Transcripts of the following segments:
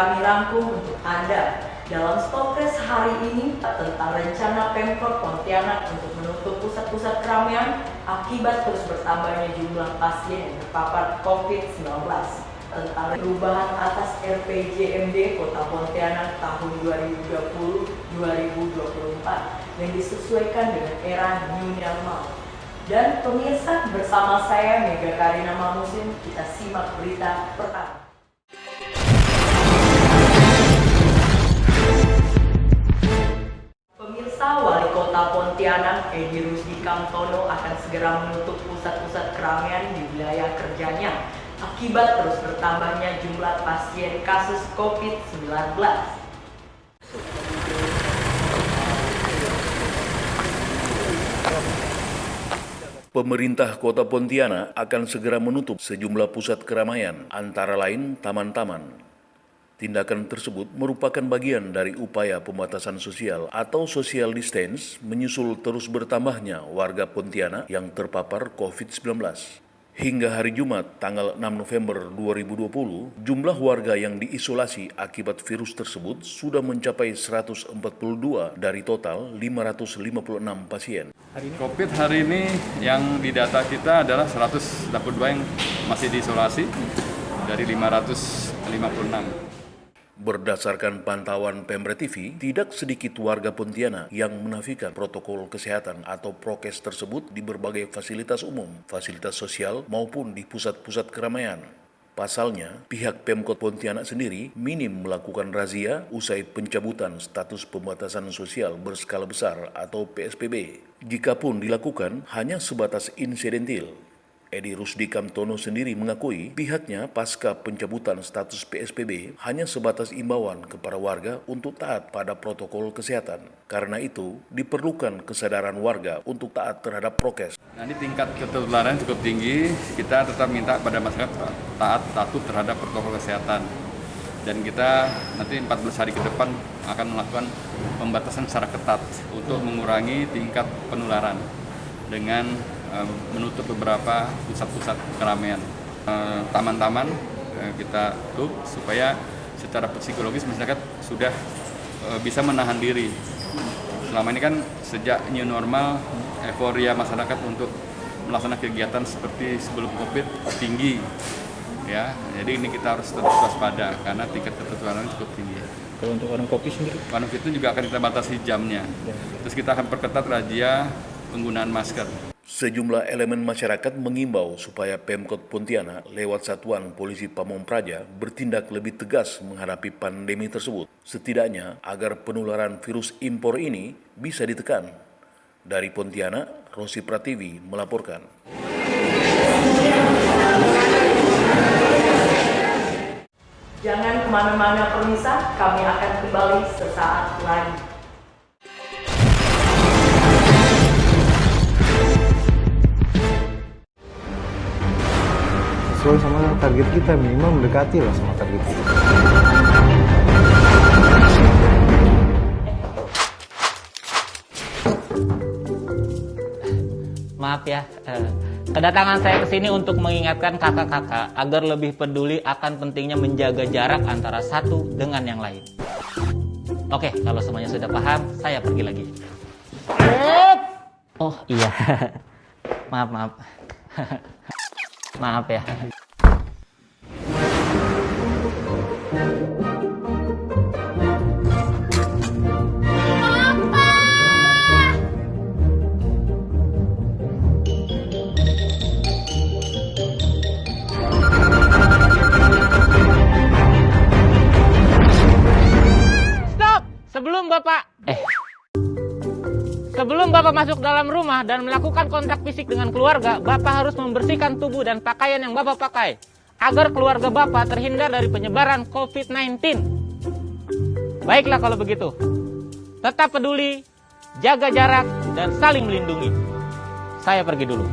kami rangkum untuk Anda dalam Stopcast hari ini tentang rencana Pemkot Pontianak untuk menutup pusat-pusat keramaian akibat terus bertambahnya jumlah pasien yang terpapar COVID-19, tentang perubahan atas RPJMD Kota Pontianak tahun 2020-2024 yang disesuaikan dengan era new normal. Dan pemirsa, bersama saya Mega Karina Mamusin, kita simak berita pertama. Pemirsa, Wali Kota Pontianak Edi Rusdi Kamtono akan segera menutup pusat-pusat keramaian di wilayah kerjanya akibat terus bertambahnya jumlah pasien kasus COVID-19. Pemerintah Kota Pontianak akan segera menutup sejumlah pusat keramaian, antara lain taman-taman. Tindakan tersebut merupakan bagian dari upaya pembatasan sosial atau social distance menyusul terus bertambahnya warga Pontianak yang terpapar COVID-19. Hingga hari Jumat, tanggal 6 November 2020, jumlah warga yang diisolasi akibat virus tersebut sudah mencapai 142 dari total 556 pasien. COVID hari ini yang didata kita adalah 182 yang masih diisolasi dari 556. Berdasarkan pantauan Pemret TV, tidak sedikit warga Pontianak yang menafikan protokol kesehatan atau prokes tersebut di berbagai fasilitas umum, fasilitas sosial maupun di pusat-pusat keramaian. Pasalnya, pihak Pemkot Pontianak sendiri minim melakukan razia usai pencabutan status pembatasan sosial berskala besar atau PSBB. Jikapun dilakukan, hanya sebatas insidentil. Edi Rusdi Kamtono sendiri mengakui pihaknya pasca pencabutan status PSBB hanya sebatas imbauan kepada warga untuk taat pada protokol kesehatan. Karena itu, diperlukan kesadaran warga untuk taat terhadap prokes. Nanti tingkat ketularan cukup tinggi, kita tetap minta pada masyarakat taat patuh terhadap protokol kesehatan. Dan kita nanti 14 hari ke depan akan melakukan pembatasan secara ketat untuk mengurangi tingkat penularan dengan menutup beberapa pusat-pusat keramaian. Taman-taman kita tutup supaya secara psikologis masyarakat sudah bisa menahan diri. Selama ini kan sejak new normal, euforia masyarakat untuk melaksanakan kegiatan seperti sebelum COVID tinggi. Ya, jadi ini kita harus tetap waspada karena tingkat ketularan cukup tinggi. Kalau untuk warung kopi sendiri? Warung itu juga akan kita batasi jamnya. Terus kita akan perketat razia penggunaan masker. Sejumlah elemen masyarakat mengimbau supaya Pemkot Pontianak lewat Satuan Polisi Pamong Praja bertindak lebih tegas menghadapi pandemi tersebut, setidaknya agar penularan virus impor ini bisa ditekan. Dari Pontianak, Rosi Pratiwi melaporkan. Jangan kemana-mana pemirsa, kami akan kembali sesaat lagi. Sesuai sama target kita, minimal mendekati lah sama target kita. Maaf ya, kedatangan saya ke sini untuk mengingatkan kakak-kakak agar lebih peduli akan pentingnya menjaga jarak antara satu dengan yang lain. Oke, kalau semuanya sudah paham, saya pergi lagi. Oh iya, maaf. Maaf ya. Stop! Sebelum Bapak masuk dalam rumah dan melakukan kontak fisik dengan keluarga, Bapak harus membersihkan tubuh dan pakaian yang Bapak pakai, agar keluarga Bapak terhindar dari penyebaran COVID-19. Baiklah kalau begitu. Tetap peduli, jaga jarak, dan saling melindungi. Saya pergi dulu.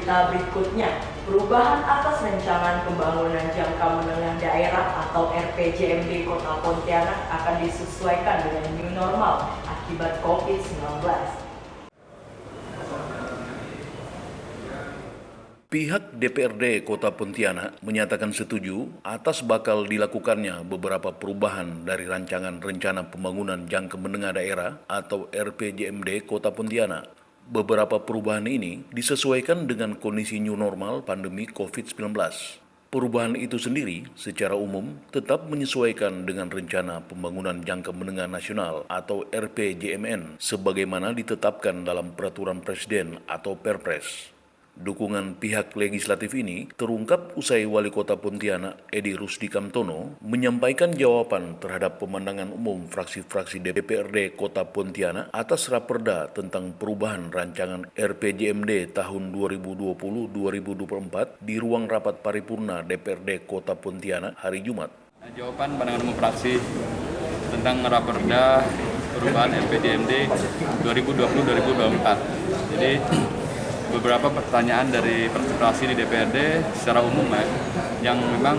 berita berikutnya, perubahan atas Rancangan Pembangunan Jangka Menengah Daerah atau RPJMD Kota Pontianak akan disesuaikan dengan new normal akibat COVID-19. Pihak DPRD Kota Pontianak menyatakan setuju atas bakal dilakukannya beberapa perubahan dari Rancangan Rencana Pembangunan Jangka Menengah Daerah atau RPJMD Kota Pontianak. Beberapa perubahan ini disesuaikan dengan kondisi new normal pandemi COVID-19. Perubahan itu sendiri secara umum tetap menyesuaikan dengan Rencana Pembangunan Jangka Menengah Nasional atau RPJMN sebagaimana ditetapkan dalam Peraturan Presiden atau Perpres. Dukungan pihak legislatif ini terungkap usai Wali Kota Pontianak Edi Rusdi Kamtono menyampaikan jawaban terhadap pemandangan umum fraksi-fraksi DPRD Kota Pontianak atas raperda tentang perubahan rancangan RPJMD tahun 2020-2024 di ruang rapat paripurna DPRD Kota Pontianak hari Jumat. Jawaban pandangan umum fraksi tentang raperda perubahan RPJMD 2020-2024. Jadi beberapa pertanyaan dari fraksi di DPRD secara umum yang memang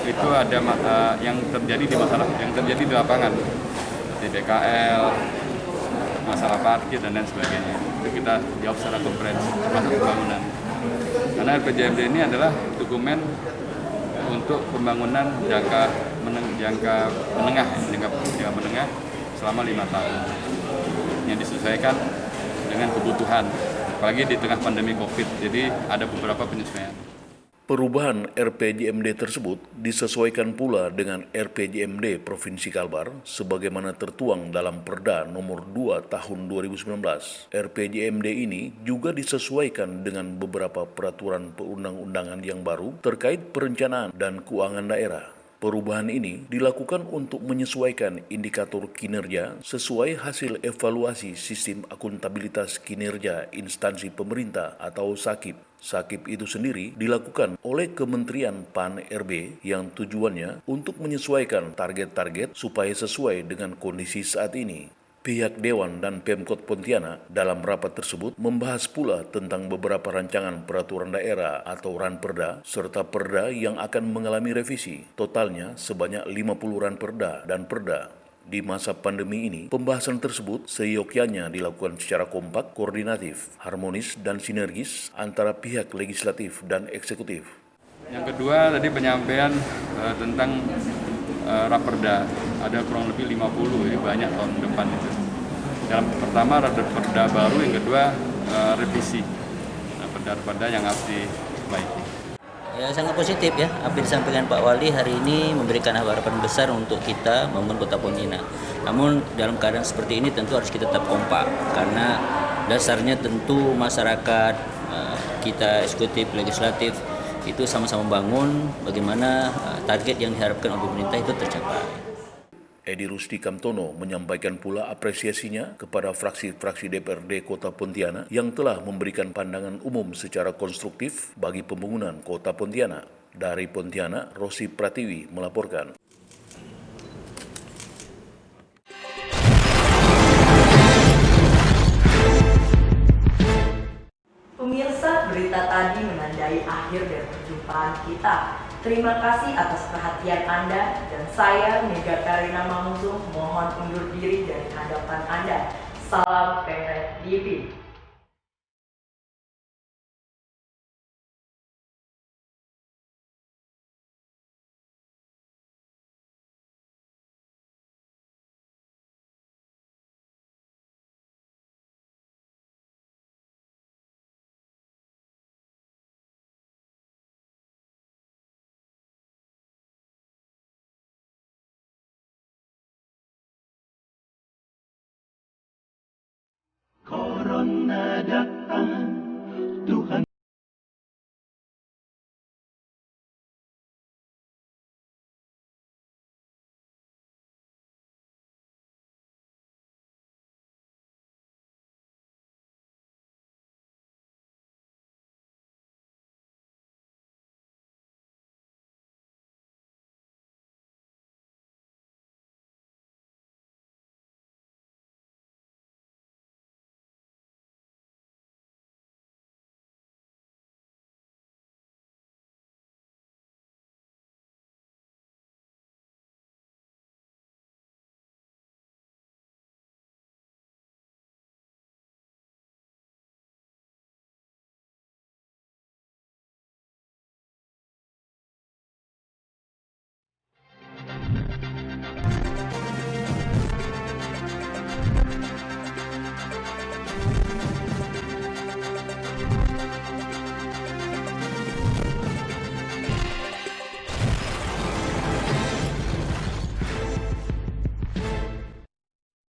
itu ada yang terjadi di lapangan seperti BKL, masalah parkir dan lain sebagainya. Itu kita jawab secara komprehensif termasuk pembangunan. Karena RPJMD ini adalah dokumen untuk pembangunan jangka menengah selama 5 tahun yang disesuaikan dengan kebutuhan. Apalagi di tengah pandemi COVID, jadi ada beberapa penyesuaian. Perubahan RPJMD tersebut disesuaikan pula dengan RPJMD Provinsi Kalbar sebagaimana tertuang dalam Perda Nomor 2 Tahun 2019. RPJMD ini juga disesuaikan dengan beberapa peraturan perundang-undangan yang baru terkait perencanaan dan keuangan daerah. Perubahan ini dilakukan untuk menyesuaikan indikator kinerja sesuai hasil evaluasi sistem akuntabilitas kinerja instansi pemerintah atau SAKIP. SAKIP itu sendiri dilakukan oleh Kementerian PAN-RB yang tujuannya untuk menyesuaikan target-target supaya sesuai dengan kondisi saat ini. Pihak Dewan dan Pemkot Pontianak dalam rapat tersebut membahas pula tentang beberapa rancangan peraturan daerah atau ranperda serta perda yang akan mengalami revisi. Totalnya sebanyak 50 ranperda dan perda. Di masa pandemi ini, pembahasan tersebut seyogyanya dilakukan secara kompak, koordinatif, harmonis, dan sinergis antara pihak legislatif dan eksekutif. Yang kedua tadi penyampaian tentang raperda, ada kurang lebih 50 ya, banyak tahun depan itu. Yang pertama raperda baru, yang kedua revisi raperda yang harus diperbaiki. Ya, sangat positif ya, apa yang disampaikan Pak Wali hari ini memberikan harapan besar untuk kita membangun Kota Pontianak. Namun dalam keadaan seperti ini tentu harus kita tetap kompak karena dasarnya tentu masyarakat, kita eksekutif, legislatif itu sama-sama bangun bagaimana target yang diharapkan oleh pemerintah itu tercapai. Edi Rusdi Kamtono menyampaikan pula apresiasinya kepada fraksi-fraksi DPRD Kota Pontianak yang telah memberikan pandangan umum secara konstruktif bagi pembangunan Kota Pontianak. Dari Pontianak, Rosi Pratiwi melaporkan. Pemirsa, berita tadi menandai akhir dari perjumpaan kita. Terima kasih atas perhatian Anda dan saya, Mega Karina Mamuzung, mohon undur diri dari hadapan Anda. Salam Pemret TV. Corona datang